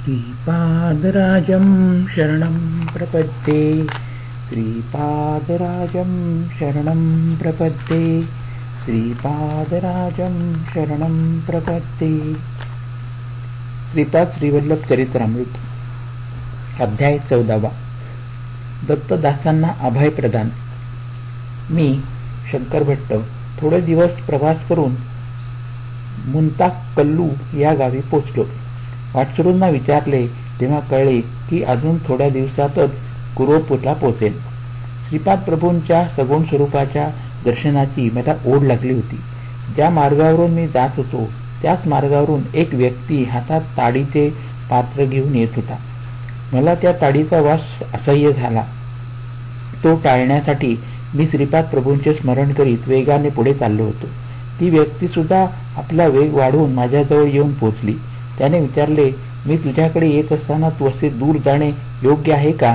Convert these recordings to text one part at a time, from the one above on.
श्रीपादराजं शरणं प्रपद्ये श्रीपादराजं शरणं प्रपद्ये श्रीपादराजं शरणं प्रपद्ये। श्रीपाद श्रीवल्लभ चरित्रामृत अध्याय 14। दत्तदासांना अभय प्रदान। मी शंकर भट्ट थोडे दिवस प्रवास करून मुंताकल्लू या गावी पोचलो। वाटसरूंना विचारले तेव्हा कळले की अजून थोड्या दिवसातच कुरोपूरला पोचेल। श्रीपाद प्रभूंच्या सगुण स्वरूपाच्या दर्शनाची मला ओढ लागली होती। ज्या मार्गावरून मी जात होतो त्याच मार्गावरून एक व्यक्ती हातात ताडीचे पात्र घेऊन येत होता। मला त्या ताडीचा वास असह्य झाला। तो टाळण्यासाठी मी श्रीपाद प्रभूंचे स्मरण करीत वेगाने पुढे चाललो होतो। ती व्यक्ती सुद्धा आपला वेग वाढवून माझ्याजवळ येऊन पोचली। त्याने विचारले, मी तुझ्याकडे येत असताना तू असे दूर जाणे योग्य आहे का?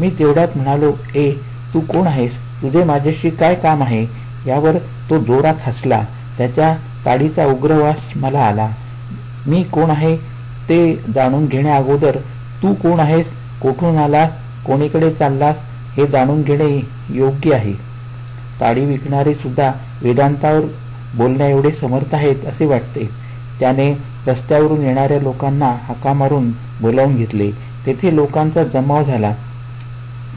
मी तेवढ्यात म्हणालो, तू कोण आहेस? तुझे माझ्याशी काय काम आहे? यावर तो जोरात हसला। त्याच्या ताडीचा उग्र वास मला आला। मी कोण आहे ते जाणून घेण्या अगोदर तू कोण आहेस, कोठून आलास, कोणीकडे चाललास हे जाणून घेणे योग्य आहे। ताडी विकणारे सुद्धा वेदांतावर बोलण्या एवढे समर्थ आहेत असे वाटते। त्याने रस्त्यावरून येणाऱ्या लोकांना हाका मारून बोलावून घेतले। तेथे लोकांचा जमाव झाला।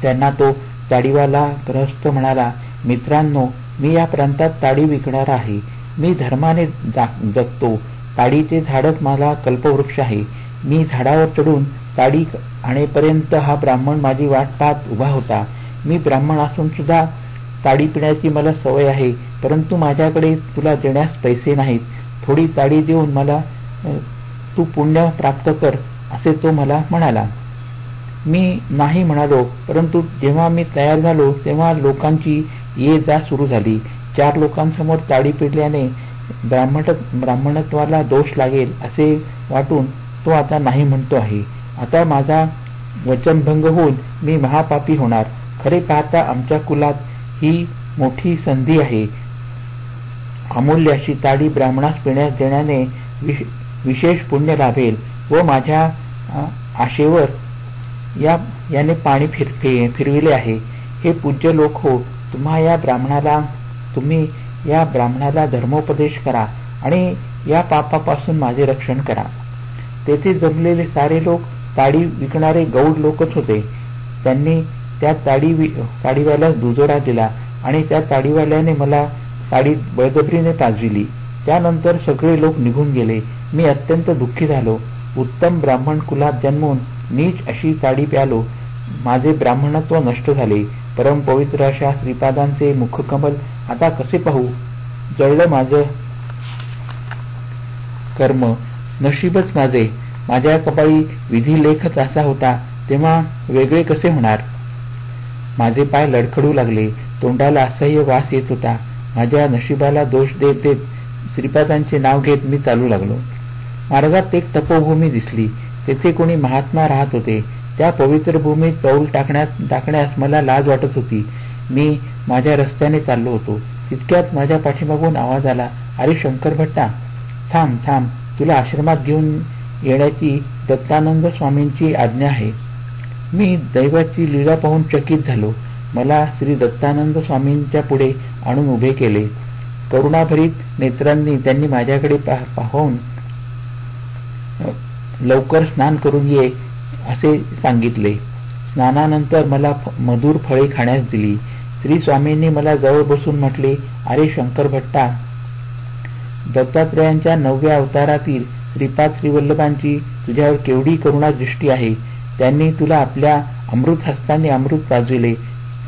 त्यांना तो ताडीवाला गृहस्थ म्हणाला, मित्रांनो, मी या प्रांतात ताडी विकणारा आहे। मी धर्माने जगतो। ताडीचे झाडच मला कल्पवृक्ष आहे। मी झाडावर चढून ताडी आणेपर्यंत हा ब्राह्मण माझी वाट पाहत उभा होता। मी ब्राह्मण असून सुद्धा ताडी पिण्याची मला सवय आहे, परंतु माझ्याकडे तुला देण्यास पैसे नाहीत। थोडी ताडी देऊन मला तू पुण्य प्राप्त कर असे तो मला म्हणाला। मी नाही म्हणालो, परंतु जेव्हा मी तयार झालो तेव्हा लोकांची ये जा सुरू झाली। 4 लोकांसमोर ताडी पिडल्याने ब्राह्मणत्वाला दोष लागेल असे वाटून तो आता नाही म्हणतो आहे। आता माझा वचनभंग होऊन मी महापापी होणार। खरे पाहता आमच्या कुलात ही मोठी संधी आहे। अमूल्य अशी ताडी ब्राह्मणास पिण्यास देण्याने विशेष पुण्य लाभेल व माझ्या आशेवर याने पाणी फिरविले आहे। हे पूज्य लोक हो, तुम्ही या ब्राह्मणाला धर्मोपदेश करा आणि या पापापासून माझे रक्षण करा। तेथे जमलेले सारे लोक ताडी विकणारे गौड लोकच होते। त्यांनी त्या ताडीवाल्यास दुजोरा दिला आणि त्या ताडीवाल्याने मला ताडी बळजबरीने पाजविली। त्यानंतर सगळे लोक निघून गेले। मी अत्यंत दुःखी झालो। उत्तम ब्राह्मण कुलात जन्मून नीच अशी ताडी प्यालो। माझे ब्राह्मणत्व नष्ट झाले। परम पवित्र अशा श्रीपादांचे मुखकमल आता कसे पाहू? जळलं माझं कर्म, नशीबच माझे। माझ्या कपाळी विधी लेखच असा होता, तेव्हा वेगळे कसे होणार? माझे पाय लडखडू लागले। तोंडाला असह्य वास येत होता। माझ्या नशिबाला दोष देत देत श्रीपादांचे नाव घेत मी चालू लागलो। मार्गात एक तपोभूमी दिसली। तेथे कोणी महात्मा राहत होते। त्या पवित्र भूमीत पाऊल टाकण्यास मला लाज वाटत होती। मी माझ्या रस्त्याने चाललो होतो। तितक्यात माझ्या पाठीमागून आवाज आला, अरे शंकर भट्टा, थांब थांब, तुला आश्रमात घेऊन येण्याची दत्तानंद स्वामींची आज्ञा आहे। मी दैवाची लीला पाहून चकित झालो। मला श्री दत्तानंद स्वामींच्या पुढे आणून उभे केले। करुणाभरीत नेत्रांनी त्यांनी माझ्याकडे पाहून लवकर स्नान करून ये असे सांगितले। स्नानानंतर मला मधुर फळे खाण्यास दिली। श्री स्वामींनी मला जवळ बसून म्हटले, अरे शंकर भट्टा, दत्तात्रयांच्या 9व्या अवतारातील श्रीपाद श्रीवल्लभांची तुझ्यावर केवढी करुणा दृष्टी आहे। त्यांनी तुला आपल्या अमृत हस्ताने अमृत पाजविले।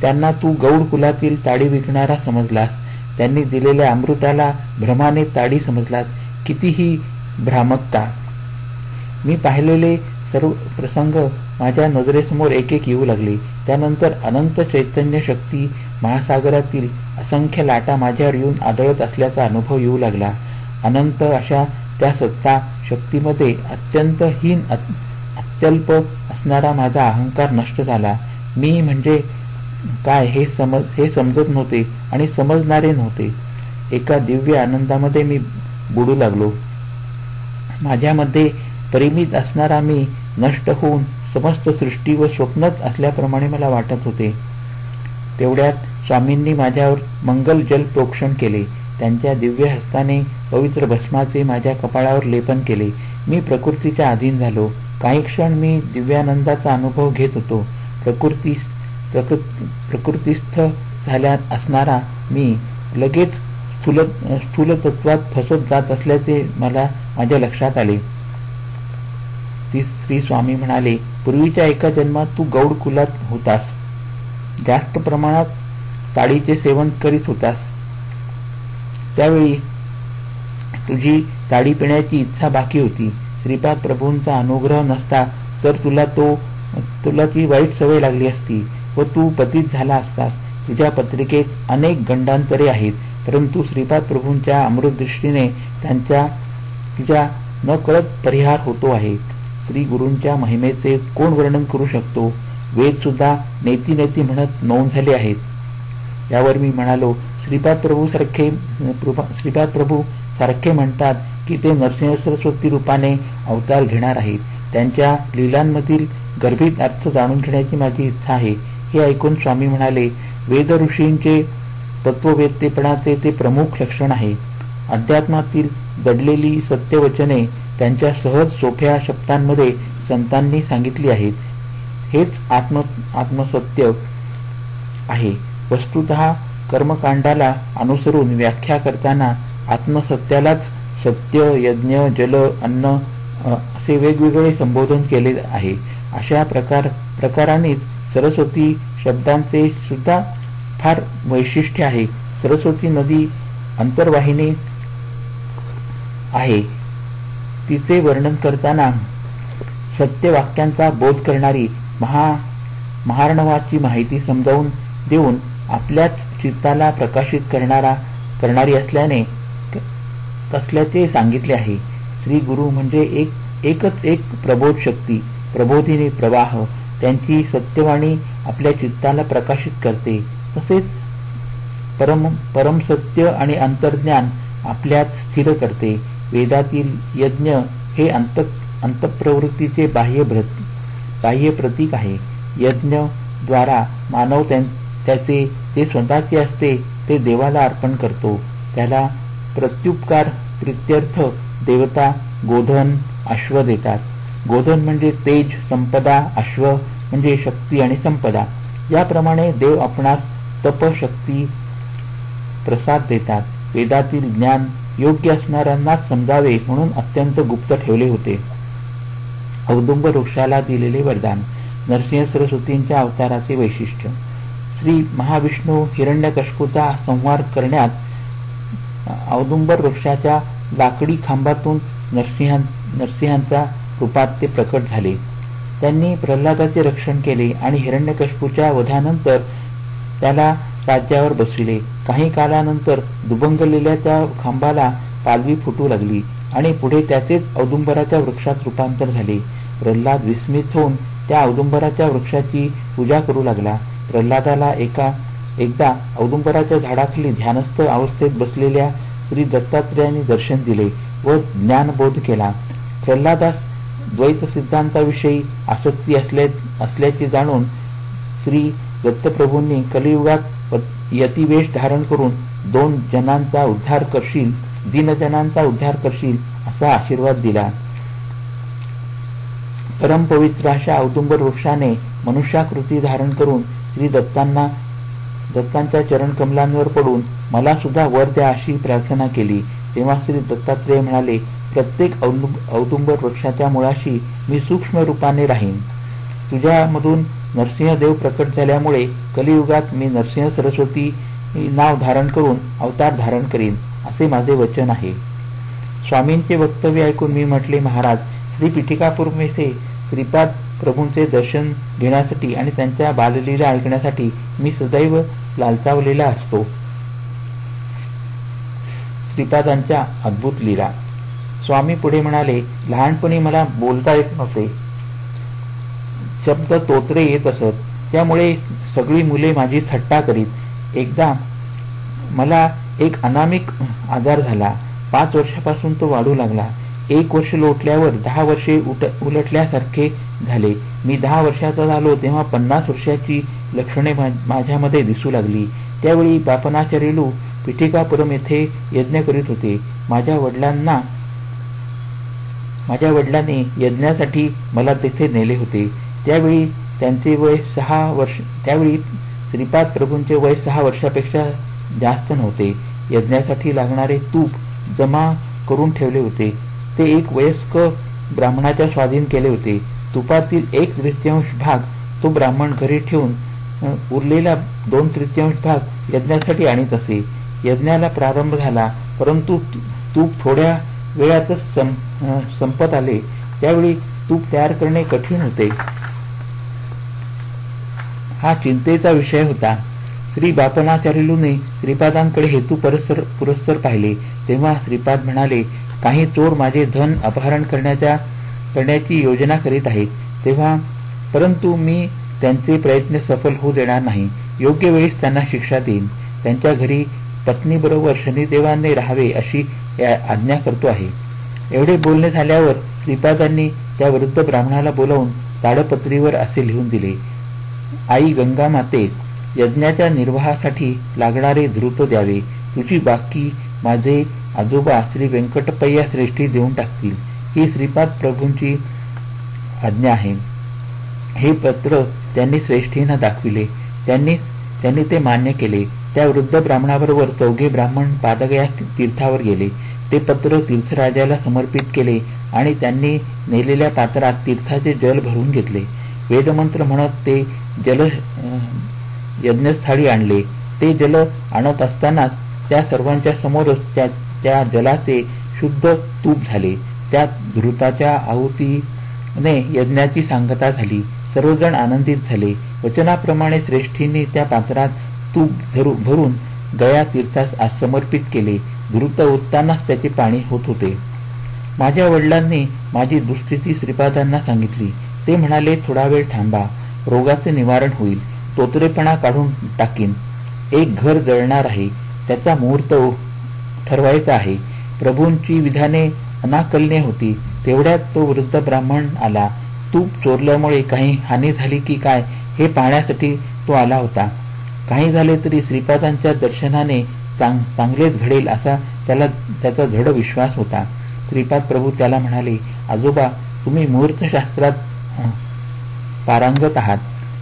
त्यांना तू गौड कुलातील ताडी विकणारा समजलास। त्यांनी दिलेल्या अमृताला भ्रमाने ताडी समजलास। कितीही भ्रामकता! मी पाहिलेले सर्व प्रसंग माझ्या नजरेसमोर एक एक येऊ लागले। त्यानंतर अनंत चैतन्य शक्ती महासागरातील असंख्य लाटा माझ्यावर येऊन आदळत असल्याचा अनुभव येऊ लागला। अनंत अशा त्या सत्ता शक्तीमध्ये अत्यंत हीन अत्यल्प असणारा माझा अहंकार नष्ट झाला। मी म्हणजे काय हे समजत नव्हते आणि समजणारे नव्हते। एका दिव्य आनंदामध्ये मी बुडू लागलो। माझ्यामध्ये परिमित असणारा मी नष्ट होऊन समस्त सृष्टी व स्वप्नच असल्याप्रमाणे मला वाटत होते. तेवढ्यात स्वामींनी माझ्यावर मंगल जल प्रोक्षण केले. त्यांच्या दिव्य हस्ताने पवित्र भस्माचे माझ्या कपाळावर लेपन केले. मी प्रकृतीच्या अधीन झालो. काही क्षण मी दिव्यानंदाचा अनुभव घेत होतो. प्रकृतीस्थ झाल्या असणारा मी लगेच स्थूल तत्वात फसत जात असल्याचे माझ्या लक्षात आले. श्री स्वामी म्हणाले, पूर्वीच्या एका जन्मात तू गौड कुलात होतास. जास्त प्रमाणात ताडीचे सेवन करीत होतास. त्यावेळी तुझी ताडी पिण्याची इच्छा बाकी होती. श्रीपाद प्रभूंचा अनुग्रह नसता तर तुला ती वाईट सवय लागली असती व तू पतित झाला असतास. तुझ्या पत्रिकेत अनेक गंडांतरे आहेत, परंतु श्रीपाद प्रभूंच्या अमृतदृष्टीने तुझ्या न कळत परिहार होतो आहे. श्री गुरूंच्या महिमेचे कोण वर्णन करू शकतो? वेद सुद्धा नेती नेती म्हणत नोंद झाले आहेत. यावर मी म्हणालो, श्रीपाद प्रभू सारखे म्हणतात की ते नरसिंह सरस्वती रूपाने अवतार घेणार आहेत. त्यांच्या लीलांमधील गर्भित अर्थ जाणून घेण्याची माझी इच्छा आहे. हे ऐकून स्वामी म्हणाले, वेद ऋषींचे तत्ववेत्तेपणाचे ते प्रमुख लक्षण आहे. अध्यात्मातील दडलेली सत्यवचने त्यांच्या सहज सोप्या शब्दांमध्ये संतांनी सांगितली आहेत. हेच आत्मसत्य आहे. वस्तुतः कर्मकांडाला अनुसरून व्याख्या करताना आत्मसत्यालाच सत्य, यज्ञ, जल, अन्न असे वेगवेगळे संबोधन केले आहे. अशा प्रकारानेच सरस्वती शब्दांचे सुद्धा फार वैशिष्ट्य आहे. सरस्वती नदी अंतर्वाहिनी आहे. तिचे वर्णन करताना सत्यवाक्यांचा बोध करणारी महार्णवाची माहिती समजावून देऊन आपल्याच चित्ताला प्रकाशित करणारी असल्याचे सांगितले आहे. श्री गुरु म्हणजे एकच एक प्रबोध शक्ती, प्रबोधिनी प्रवाह. त्यांची सत्यवाणी आपल्या चित्ताला प्रकाशित करते. तसेच परमसत्य आणि अंतर्ज्ञान आपल्यात स्थिर करते. वेदातील यज्ञ हे अंतःप्रवृत्तीचे बाह्य प्रतीक आहे. यज्ञ द्वारा मानव त्याचे जे स्वतःचे असते ते देवाला अर्पण करतो. त्याला प्रत्युपकार प्रित्यर्थ देवता गोधन, अश्व देतात. गोधन म्हणजे तेज, संपदा, अश्व म्हणजे शक्ती आणि संपदा. याप्रमाणे देव आपणास तप, शक्ती, प्रसाद देतात. वेदातील ज्ञान योग्य असणाऱ्यांनाच समजावे म्हणून अत्यंत गुप्त ठेवले होते. औदुंबर वृक्षाला दिलेले वरदान. नरसिंह सरस्वतींच्या अवताराचे वैशिष्ट्य. श्री महाविष्णू हिरण्यकश्यपूचा संहार करण्यात औदुंबर वृक्षाच्या लाकडी खांबातून नरसिंहांच्या रूपात ते प्रकट झाले. त्यांनी प्रल्हादाचे रक्षण केले आणि हिरण्यकश्यपूच्या वधानंतर त्याला राज्यावर बसविले. काही कालानंतर दुभंगलेल्या त्या खांबाला पालवी फुटू लागली आणि पुढे त्याचेच औदुंबराच्या वृक्षात रूपांतर झाले. प्रल्हाद विस्मित होऊन त्या औदुंबराच्या वृक्षाची पूजा करू लागला. प्रल्हादाला एकदा औदुंबराच्या झाडाखाली ध्यानस्थ अवस्थेत बसलेल्या श्री दत्तात्रेयांनी दर्शन दिले व ज्ञानबोध केला. प्रल्हादास द्वैत सिद्धांताविषयी आसक्ती असल्याचे जाणून श्री दत्तप्रभूंनी कलियुगात यतिवेश धारण करून दीनजनांचा उद्धार करशील असा आशीर्वाद दिला. परमपवित्र अशा औदुंबर वृक्षाने मनुष्याकृती धारण करून श्री दत्तांच्या चरणकमलांवर पडून मला सुद्धा वर द्या अशी प्रार्थना केली. तेव्हा श्री दत्तात्रेय म्हणाले, प्रत्येक औदुंबर वृक्षाच्या मुळाशी मी सूक्ष्म रूपाने राहीन. तुझ्यामधून नरसिंहदेव प्रकट झाल्यामुळे कलियुगात मी नरसिंह सरस्वती नाव धारण करून अवतार धारण करीन असे माझे वचन आहे. स्वामींचे वक्तव्य ऐकून मी म्हटले, महाराज, श्री पिठिकापूर येथे श्रीपाद प्रभूंचे दर्शन घेण्यासाठी आणि त्यांच्या बाललीला ऐकण्यासाठी मी सदैव लालचावलेला असतो. श्रीपादांच्या अद्भुत लीला. स्वामी पुढे म्हणाले, लहानपणी मला बोलता येत नव्हते. शब्द तोत्रे येत असत. त्यामुळे सगळी मुले माझी थट्टा करीत. एकदा मला एक अनामिक आजार झाला. 5 वर्षापासून तो वाढू लागला. 1 वर्ष लोटल्यावर 10 वर्षे उलटल्यासारखे झाले. मी 10 वर्षाचा झालो तेव्हा 50 वर्षाची लक्षणे माझ्यामध्ये दिसू लागली. त्यावेळी बापनाचार्युलू पिठिकापुरम येथे यज्ञ करीत होते. माझ्या वडिलांनी यज्ञासाठी मला तेथे नेले होते. त्यावेळी श्रीपाद प्रभूंचे वय 6 वर्षापेक्षा जास्त नव्हते. यज्ञासाठी लागणारे तूप जमा करून ठेवले होते. ते एक वयस्क ब्राह्मणाच्या स्वाधीन केले होते. तुपातील 1/3 भाग तो ब्राह्मण घरी ठेवून उरलेला 2/3 भाग यज्ञासाठी आणीत असे. यज्ञाला प्रारंभ झाला, परंतु तूप थोड्या वेळातच संपत आले. त्यावेळी तूप तयार करणे कठीण होते. हा चिंतेचा विषय होता. श्री बापनाचार्युलूने श्रीपादांकडे हेतू पुरस्सर पाहिले. तेव्हा श्रीपाद म्हणाले, काही चोर माझे धन अपहरण करण्याची योजना करीत आहेत. परंतु मी त्यांचे प्रयत्न सफल होऊ देणार नाही. योग्य वेळीच त्यांना शिक्षा देईन. त्यांच्या घरी पत्नीबरोबर शनिदेवाने राहावे अशी आज्ञा करतो आहे. एवढे बोलणे झाल्यावर श्रीपादांनी त्या वृद्ध ब्राह्मणाला बोलावून ताडपत्रीवर असे लिहून दिले, आई गंगा माते, यज्ञाच्या निर्वाहासाठी लागणारे धृत द्यावे. तुझी बाकी माझे आजोबा श्री व्यंकटपय्या श्रेष्ठी देऊन टाकतील. ही श्रीपाद प्रभूंची आज्ञा आहे. हे पत्र त्यांनी श्रेष्ठींना दाखविले. त्यांनी ते मान्य केले. त्या वृद्ध ब्राह्मणाबरोबर 4 ब्राह्मण पादगया तीर्थावर गेले. ते पत्र तीर्थराजाला समर्पित केले आणि त्यांनी नेलेल्या पात्रात तीर्थाचे जल भरून घेतले. वेदमंत्र म्हणत ते जल यज्ञस्थळी आणले. ते जल आणत असतानाच त्या सर्वांच्या समोरच त्या जलाचे शुद्ध तूप झाले. त्या धृताच्या आहुतीने यज्ञाची सांगता झाली. सर्वजण आनंदित झाले. वचनाप्रमाणे श्रेष्ठींनी त्या पात्रात तूप भरून गया तीर्थास समर्पित केले. धृत ओततानाच त्याचे पाणी होत होते. माझ्या वडिलांनी माझी दुःस्थिती श्रीपादांना सांगितली. ते म्हणाले, थोडा वेळ थांबा, रोगाचे निवारण होईल. तोतरेपणा काढून टाकीन. एक घर जळणार आहे, त्याचा मुहूर्त ठरवायचा आहे. प्रभूंची विधाने अनाकलनीय होती. तेवढ्यात तो वृद्ध ब्राह्मण आला. तूप चोरल्यामुळे काही हानी झाली की काय हे पाहण्यासाठी तो आला होता. काही झाले तरी श्रीपादांच्या दर्शनाने चांगलेच घडेल असा त्याचा दृढ विश्वास होता. श्रीपाद प्रभू त्याला म्हणाले, आजोबा, तुम्ही मुहूर्तशास्त्रात पारंगत आहात.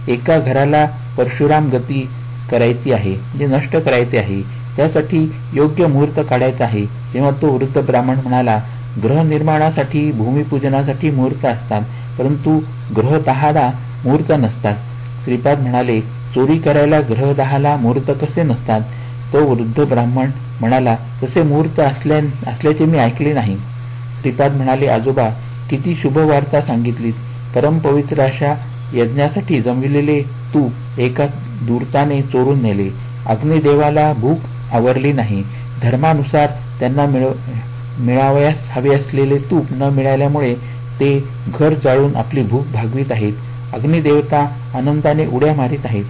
एका घराला परशुराम गती करायची आहे, जे नष्ट करायचे आहे. त्यासाठी योग्य मुहूर्त काढायचा आहे. तेव्हा तो वृद्ध ब्राह्मण म्हणाला, गृहनिर्माणासाठी भूमिपूजनासाठी मुहूर्त असतात, परंतु ग्रहदाहाला मुहूर्त नसतात. श्रीपाद म्हणाले, चोरी करायला ग्रहदाहाला मुहूर्त कसे नसतात? तो वृद्ध ब्राह्मण म्हणाला, तसे मुहूर्त असल्याचे मी ऐकले नाही. श्रीपाद म्हणाले, आजोबा, किती शुभ वार्ता सांगितलीत. परमपवित्र अशा यज्ञासाठी जमविलेले तूप एका दूर्ताने चोरून नेले. अग्निदेवाला भूक आवरली नाही. धर्मानुसार त्यांना मिळावयास हवे असलेले तूप न मिळाल्यामुळे ते घर जाळून आपली भूक भागवीत आहेत. अग्निदेवता आनंदाने उड्या मारीत आहेत.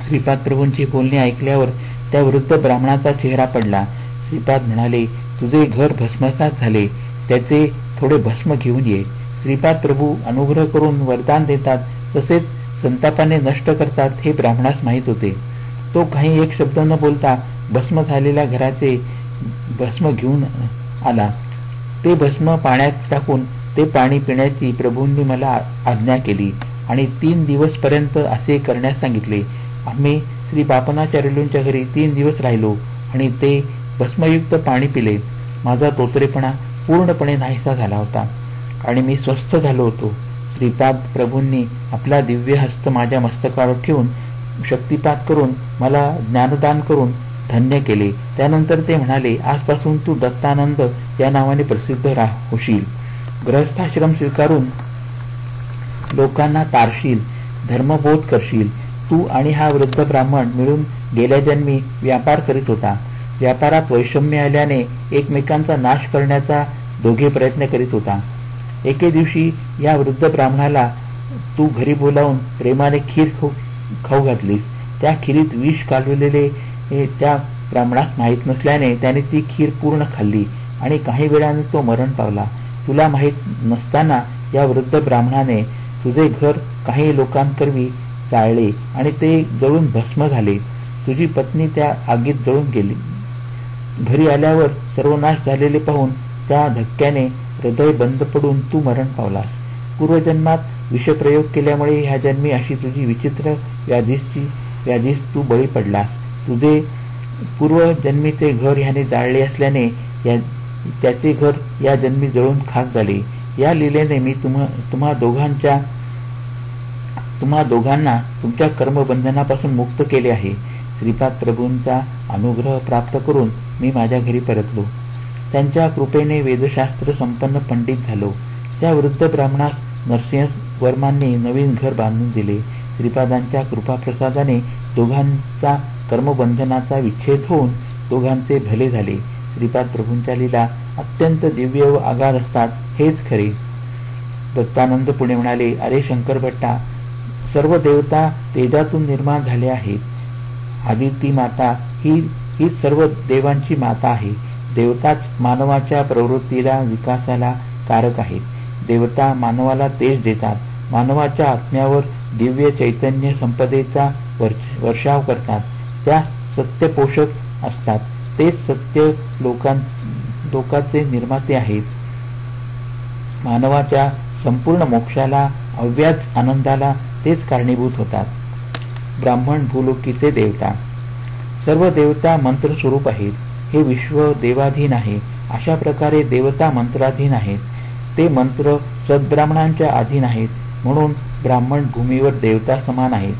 श्रीपाद प्रभूंची बोलणी ऐकल्यावर त्या वृद्ध ब्राह्मणाचा चेहरा पडला. श्रीपाद म्हणाले, तुझे घर भस्मसात झाले, त्याचे थोडे भस्म घेऊन ये. श्रीपाद प्रभू अनुग्रह करून वरदान देतात, तसेच संतापाने नष्ट करतात हे ब्राह्मणास माहीत होते. तो काही एक शब्द न बोलता भस्म झालेल्या घराचे भस्म घेऊन आला. ते भस्म पाण्यात टाकून ते पाणी पिण्याची प्रभूंनी मला आज्ञा केली आणि 3 दिवसपर्यंत असे करण्यास सांगितले. आम्ही श्री बापनाचार्युलूंच्या घरी 3 दिवस राहिलो आणि ते भस्मयुक्त पाणी पिले. माझा तोतरेपणा पूर्णपणे नाहीसा झाला होता आणि मी स्वस्थ झालो होतो. श्रीपाद प्रभूंनी आपला दिव्य हस्त माझ्या मस्तकावर ठेवून शक्तिपात करून मला ज्ञानदान करून धन्य केले. त्यानंतर ते म्हणाले, आजपासून तू दत्तानंद या नावाने प्रसिद्ध होशील. गृहस्थाश्रम स्वीकारून लोकांना तारशील, धर्मबोध करशील. तू आणि हा वृद्ध ब्राह्मण मिळून गेल्या जन्मी व्यापार करीत होता. व्यापारात वैषम्य आल्याने एकमेकांचा नाश करण्याचा दोघे प्रयत्न करीत होता. एके दिवशी या वृद्ध ब्राह्मणाला तू घरी बोलावून प्रेमाने खीर खाऊ घातलीस. त्या खीरीत विष कालवलेले त्या ब्राह्मणास माहीत नसल्याने त्याने ती खीर पूर्ण खाल्ली. आणि काही वेळाने तो मरण पावला. तुला माहीत नसताना या वृद्ध ब्राह्मणाने तुझे घर काही लोकांकरवी जाळले आणि ते जळून भस्म झाले. तुझी पत्नी त्या आगीत जळून गेली. घरी आल्यावर सर्वनाश झालेले पाहून त्या धक्क्याने हृदय बंद पडून तू मरण पावलास. पूर्वजन्मात विषप्रयोग केल्यामुळे ह्या जन्मी अशी तुझी विचित्र व्याधीस तू बळी पडलास. तुझे पूर्वजन्मीचे घर ह्याने जाळले असल्याने त्याचे घर या जन्मी जळून खाक झाले. या लीलेने मी तुम्हा दोघांना तुमच्या कर्मबंधनापासून मुक्त केले आहे. श्रीपाद प्रभूंचा अनुग्रह प्राप्त करून मी माझ्या घरी परतलो. त्यांच्या कृपेने वेदशास्त्र संपन्न पंडित झालो. त्या वृद्ध ब्राह्मणास नरसिंहवर्मांनी नवीन घर बांधून दिले. श्रीपादांच्या कृपाप्रसादाने दोघांचा कर्मबंधनाचा विच्छेद होऊन दोघांचे भले झाले. श्रीपाद प्रभूंच्या लीला अत्यंत दिव्य व आगाध असतात, हेच खरे. दत्तानंद पुढे म्हणाले, अरे शंकर भट्टा, सर्व देवता तेजातून निर्माण झाले आहेत. आदिती माता ही सर्व देवांची माता आहे. देवताच मानवाच्या प्रवृत्तीला विकासाला कारक आहेत. देवता मानवाला तेज देतात. मानवाच्या आत्म्यावर दिव्य चैतन्य संपदेचा वर्षाव करतात. त्या सत्यपोषक असतात. तेच सत्य लोकाचे निर्माते आहेत. मानवाच्या संपूर्ण मोक्षाला, अव्याज आनंदाला तेच कारणीभूत होतात. ब्राह्मण भूलोकीचे देवता. सर्व देवता मंत्र स्वरूप आहेत. हे विश्व देवाधीन आहे. अशा प्रकारे देवता मंत्राधीन आहेत. ते मंत्र सद्ब्राह्मणांच्या अधीन आहेत. म्हणून ब्राह्मण भूमीवर देवता समान आहेत.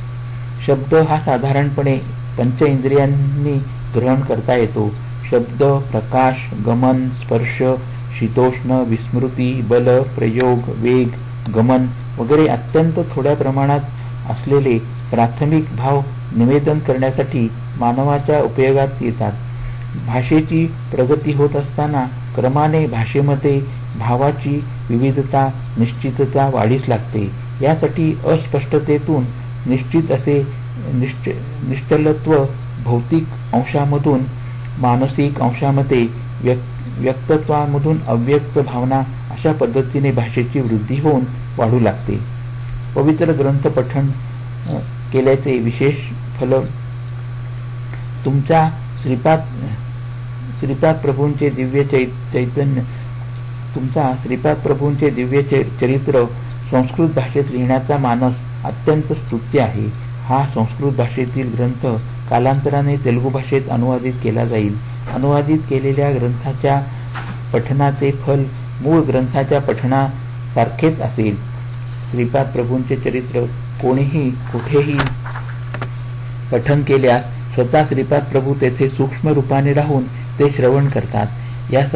शब्द हा साधारणपणे पंच इंद्रियांनी ग्रहण करता येतो. शब्द, प्रकाश, गमन, स्पर्श, शीतोष्ण, विस्मृती, बल, प्रयोग, वेग, गमन वगैरे अत्यंत थोड्या प्रमाणात असलेले प्राथमिक भाव निवेदन करण्यासाठी मानवाच्या उपयोगात येतात. भाषेची प्रगती होत असताना क्रमाने भाषेमध्ये भावाची विविधता, निश्चितता वाढीस लागते. यासाठी अस्पष्टतेतून निश्चित असे निश्चलत्व, भौतिक अंशामधून मानसिक अंशामध्ये, व्यक्तत्वामधून अव्यक्त भावना, अशा पद्धतीने भाषेची वृद्धी होऊन वाढू लागते. पवित्र ग्रंथ पठण केल्याचे विशेष फल तुमच्या श्रीपाद प्रभूंचे दिव्य चरित्र संस्कृत भाषेत लिहिण्याचा मानस अत्यंत स्तुत्य आहे. हा संस्कृत भाषेतील ग्रंथ कालांतराने तेलुगू भाषेत अनुवादित केला जाईल. अनुवादित केलेल्या ग्रंथाच्या पठणाचे फल मूळ ग्रंथाच्या पठणासारखेच असेल. श्रीपाद प्रभूंचे चरित्र कोणीही कुठेही पठण केल्यास स्वतः श्रीपाद प्रभू तेथे सूक्ष्म रूपाने राहून ते श्रवण करतात. या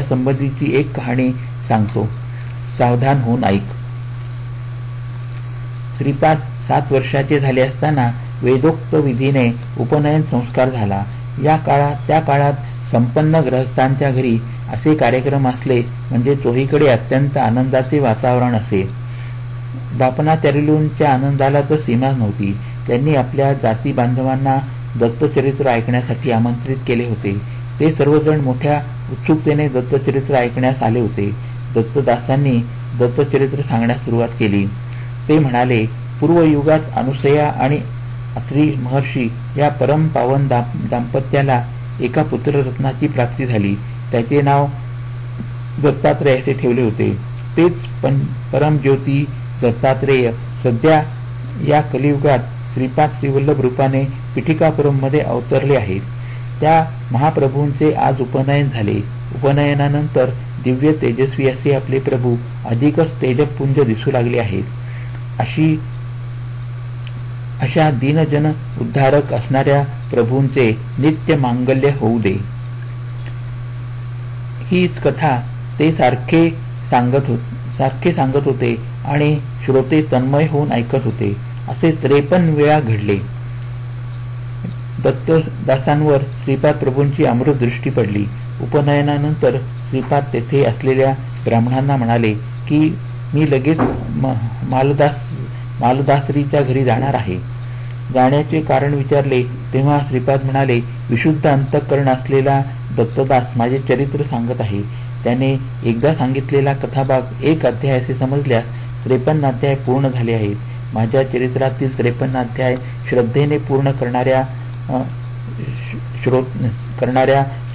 संबंधीची एक कहाणी सांगतो, सावधान होऊन ऐक. श्रीपाद 7 वर्षाचे झाले असताना वेदोक्त विधीने उपनयन संस्कार झाला. त्या काळात संपन्न गृहस्थांच्या घरी असे कार्यक्रम असले म्हणजे चोहीकडे अत्यंत आनंदाचे वातावरण असे. बापनाचार्यूंच्या आनंदाला तर सीमा नव्हती. त्यांनी आपल्या जाती बांधवांना दत्तचरित्र ऐकण्यासाठी आमंत्रित केले होते. ते सर्वजण मोठ्या उत्सुकतेने दत्तचरित्र ऐकण्यास आले होते. दत्तदासांनी दत्तचरित्र सांगण्यास सुरुवात केली. ते म्हणाले, पूर्वयुगात अनुसया आणि अत्री महर्षी या परम पावन दाम्पत्याला एका पुत्ररत्नाची प्राप्ती झाली. त्याचे नाव दत्तात्रेय असे ठेवले होते. तेच परमज्योती दत्तात्रेय सध्या या कलियुगात श्रीपाद श्रीवल्लभ रूपाने पिठिकापुरम मध्ये अवतरले आहेत. त्या महाप्रभूंचे आज उपनयन झाले. उपनयनानंतर दिव्य तेजस्वी असे आपले प्रभू अधिकच तेजपुंज दिसू लागले आहेत. अशा दीनजन उद्धारक असणाऱ्या प्रभूंचे नित्य मांगल्य होऊ दे. हीच कथा ते सारखे सांगत होते आणि श्रोते तन्मय होऊन ऐकत होते. असे 53 वेळा घडले. दत्तदासांवर श्रीपाद प्रभूंची अमृत दृष्टी पडली. उपनयनानंतर श्रीपाद तेथे असलेल्या ब्राह्मणांना म्हणाले की मी लगेच मालदासरीच्या घरी जाणार आहे. जाण्याचे कारण विचारले तेव्हा श्रीपाद म्हणाले, विशुद्ध अंतःकरण असलेला दत्तदास माझे चरित्र सांगत आहे. त्याने एकदा सांगितलेला कथाभाग 1 अध्याय असे समजल्यास 53 अध्याय पूर्ण झाले आहेत. माझ्या चरित्रातील 53 अध्याय श्रद्धेने पूर्ण करणाऱ्या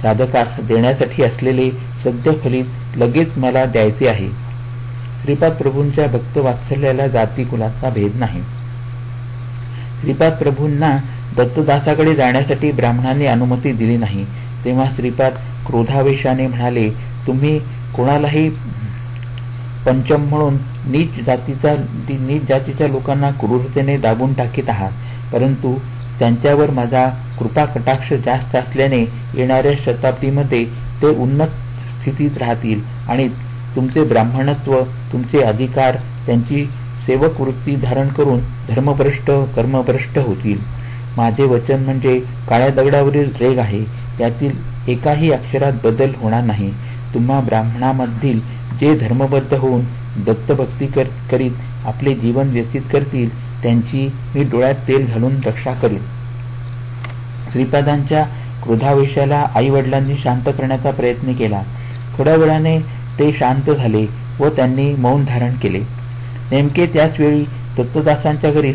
साधकास देण्यासाठी असलेले सद्यफलित लगेच मला द्यायचे आहे. श्रीपाद प्रभूंच्या भक्त वात्सल्याला जाती कुलाचा भेद नाही. श्रीपाद प्रभूंना दत्तदासाकडे जाण्यासाठी ब्राह्मणांनी अनुमती दिली नाही. तेव्हा श्रीपाद क्रोधावेशाने म्हणाले, तुम्ही कोणालाही पंचम म्हणून नीच जातीच्या लोकांना क्रूरतेने दाबून टाकीत आहात. परंतु त्यांच्यावर माझा कृपा कटाक्ष जास्त असल्याने येणाऱ्या शताब्दीमध्ये ते उन्नत स्थितीत राहतील आणि तुमचे ब्राह्मणत्व, तुमचे अधिकार त्यांची सेवक वृत्ती धारण करून धर्मभ्रष्ट कर्मभ्रष्ट होतील. माझे वचन म्हणजे काळ्या दगडावरील रेघ आहे. त्यातील एकाही अक्षरात बदल होणार नाही. तुम्हा ब्राह्मणामधील जे धर्मबद्ध होऊन दत्तभक्ती करीत आपले जीवन व्यतीत करतील त्यांची मी डोळ्यात तेल घालून रक्षा करीन. श्रीपादांच्या क्रोधावेशाला आई वडिलांनी शांत करण्याचा प्रयत्न केला. थोड्या वेळाने ते शांत झाले व त्यांनी मौन धारण केले. नेमके त्याच वेळी दत्तदासांच्या घरी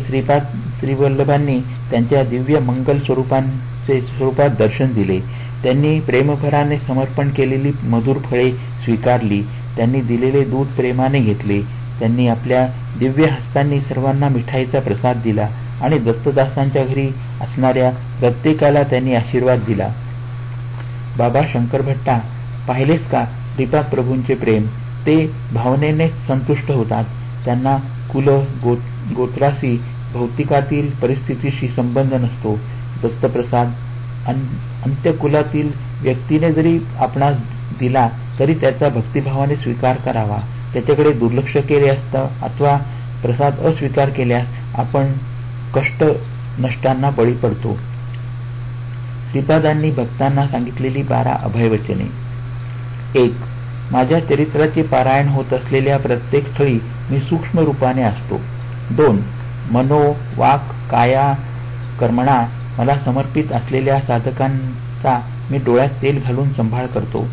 श्रीवल्लभांनी त्यांच्या दिव्य मंगल स्वरूपात दर्शन दिले. त्यांनी प्रेमभराने समर्पण केलेली मधुर फळे स्वीकारली. त्यांनी दिलेले दूध प्रेमाने घेतले. त्यांनी आपल्या दिव्य हस्तांनी सर्वांना मिठाईचा प्रसाद दिला आणि दत्तदासांच्या घरी असणाऱ्या प्रत्येकाला त्यांनी आशीर्वाद दिला. बाबा शंकर भट्टा, पाहिलेच का श्रीपाद प्रभूंचे प्रेम? ते भावनेने संतुष्ट होतात. त्यांना कुल गोत्राशी भौतिकातील परिस्थितीशी संबंध नसतो. दत्तप्रसाद अंत्यकुलातील व्यक्तीने जरी आपणास दिला तरी त्याचा भक्तिभावाने स्वीकार करावा. त्याच्याकडे दुर्लक्ष केले असता अथवा प्रसाद अस्वीकार केल्यास आपण कष्ट नष्टांना बळी पडतो. श्रीपादांनी भक्तांना सांगितलेली 12 अभयवचने. 1. माझ्या चरित्राचे पारायण होत असलेल्या प्रत्येक स्थळी मी सूक्ष्म रूपाने असतो. 2. मनो वाक काया कर्मणा मला समर्पित असलेल्या साधकांचा मी डोळ्यात तेल घालून सांभाळ करतो.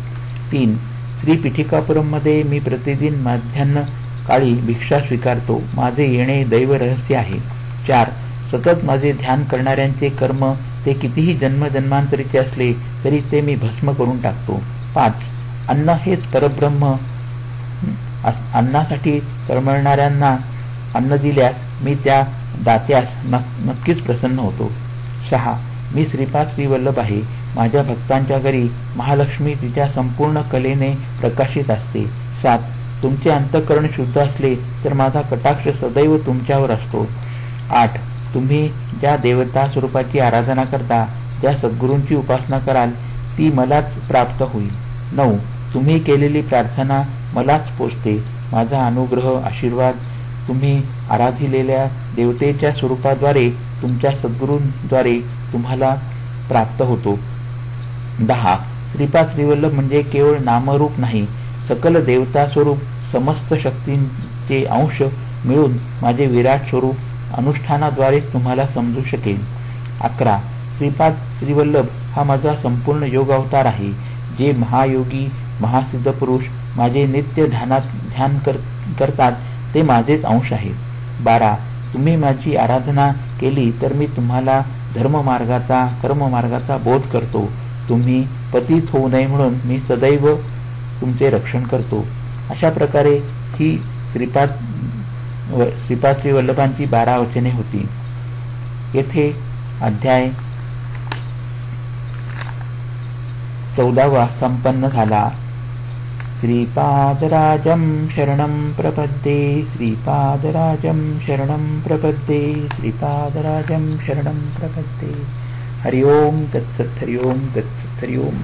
3. श्री पीठिकापुरममध्ये मी प्रतिदिन मध्यान्ह काळी भिक्षा स्वीकारतो. माझे येणे दैव रहस्य आहे. 4. सतत माझे ध्यान करणाऱ्यांचे कर्म ते कितीही जन्मजन्मांतरीचे असले तरी ते मी भस्म करून टाकतो. 5. अन्न हेच परब्रह्म. अन्नासाठी तळमळणाऱ्यांना अन्न दिल्यास मी त्या दात्यास नक्कीच प्रसन्न होतो. 6. मी श्रीपाद श्रीवल्लभ आहे. माझ्या भक्तांच्या घरी महालक्ष्मी तिच्या संपूर्ण कलेने प्रकाशित असते. 7. तुमचे अंतःकरण शुद्ध असले तर माझा कटाक्ष सदैव तुमच्यावर असतो. 8. तुम्ही ज्या देवता स्वरूपाची आराधना करता, ज्या सद्गुरूंची उपासना कराल ती मलाच प्राप्त होईल. 9. तुम्ही केलेली प्रार्थना मलाच पोचते. माझा अनुग्रह आशीर्वाद तुम्ही आराधिलेल्या देवतेच्या स्वरूपाद्वारे तुमच्या सद्गुरूंद्वारे तुम्हाला प्राप्त होतो. 10. श्रीपाद श्रीवल्लभ म्हणजे केवळ नामरूप नाही, सकल देवता स्वरूप समस्त शक्तींचे अंश मिळून माझे विराट स्वरूप अनुष्ठानाद्वारे तुम्हाला समजू शकेल. 11. श्रीपाद श्रीवल्लभ हा माझा संपूर्ण योग अवतार आहे. जे महायोगी महासिद्ध पुरुष माझे नित्य ध्यान करतात ते माझेच अंश आहेत. 12. तुम्ही माझी आराधना केली तर मी तुम्हाला धर्ममार्गाचा कर्ममार्गाचा बोध करतो. तुम्ही पतित होऊ नये म्हणून मी सदैव तुमचे रक्षण करतो. अशा प्रकारे ही श्रीपाद श्रीवल्लभांची 12 वचने होती. येथे अध्याय 14 संपन्न झाला. श्रीपादराजं शरणं प्रपद्ये. श्रीपादराजं शरणं प्रपद्ये. श्रीपादराजं शरणं प्रपद्ये. हरि ओम तत्सत्. हरि ओम तत्सत्. हरि ओम.